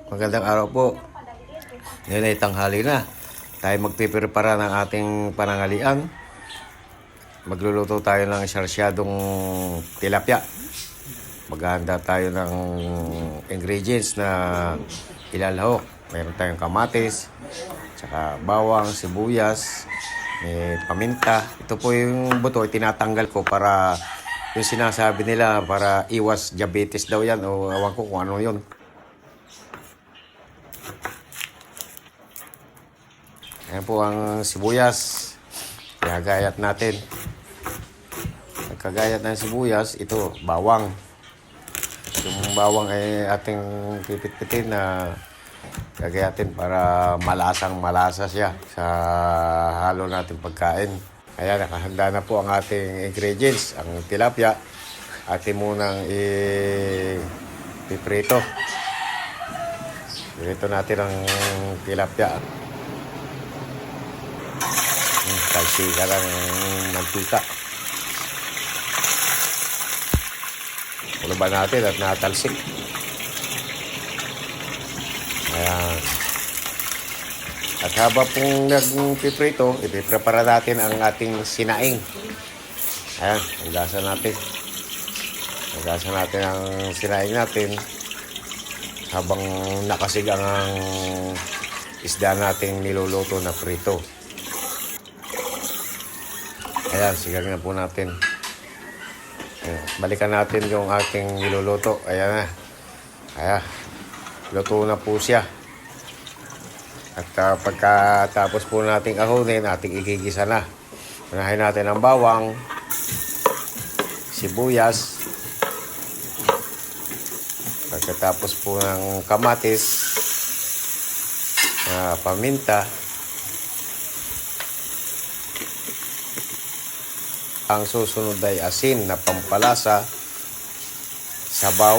Magandang araw po. Ngayon ay tanghali na. Tayo magpiprepara ng ating panangalian. Magluluto tayo ng sarsyadong tilapia. Maghahanda tayo ng ingredients na ilalahok. Mayroon tayong kamatis, tsaka bawang, sibuyas, may paminta. Ito po yung buto, tinatanggal ko para yung sinasabi nila para iwas diabetes daw yan o awan ko kung ano yun. Ayan po ang sibuyas. Gagayat natin. Pagkagayat ng sibuyas, ito, bawang. Yung bawang ay ating pipit-pitin na gagayatin para malasang-malasa siya sa halo natin pagkain. Ayan, nakahanda na po ang ating ingredients. Ang tilapia, atin munang ipiprito. Prito natin ang tilapia. Talsika ng mantika. Uluban natin at natalsik. Ayan. At habang pong nagpiprito, ipiprepara natin ang ating sinaing. Ayan, hugasan natin. Hugasan natin ang sinaing natin habang nakasigang ang isda nating niluluto na prito. Ayan, sigang na po natin. Ayan, balikan natin yung ating niluluto. Ayan na. Ayan. Luto na po siya. At pagkatapos po nating ahunin, ating igigisa na. Unahin natin ang bawang, sibuyas, pagkatapos po ng kamatis, paminta. Ang susunod ay asin na pampalasa, sabaw.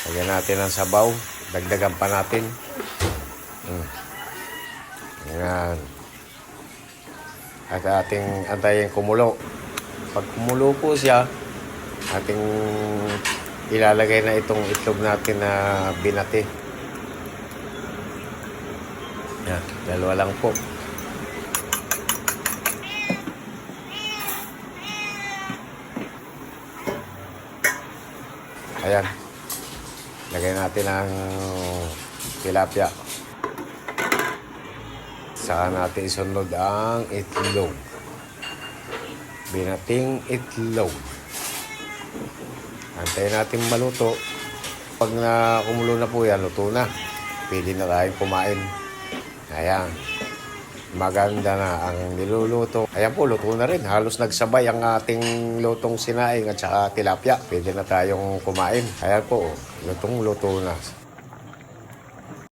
Lagyan natin ang sabaw. Dagdagan pa natin. Ayan. At ating antayin kumulo. Pag kumulo po siya, ating ilalagay na itong itlog natin na binati. Yan, dalawa lang po. Ayan. Lagay natin ang tilapia. Saka natin isunod ang itlog. Binating itlog. Antayin natin maluto. Pag kumulo na po yan, luto na. Pwede na tayong kumain. Ayan. Maganda na ang niluluto. Ayan po, luto na rin. Halos nagsabay ang ating lutong sinaing at saka tilapia. Pwede na tayong kumain. Ayan po, lutong-luto na.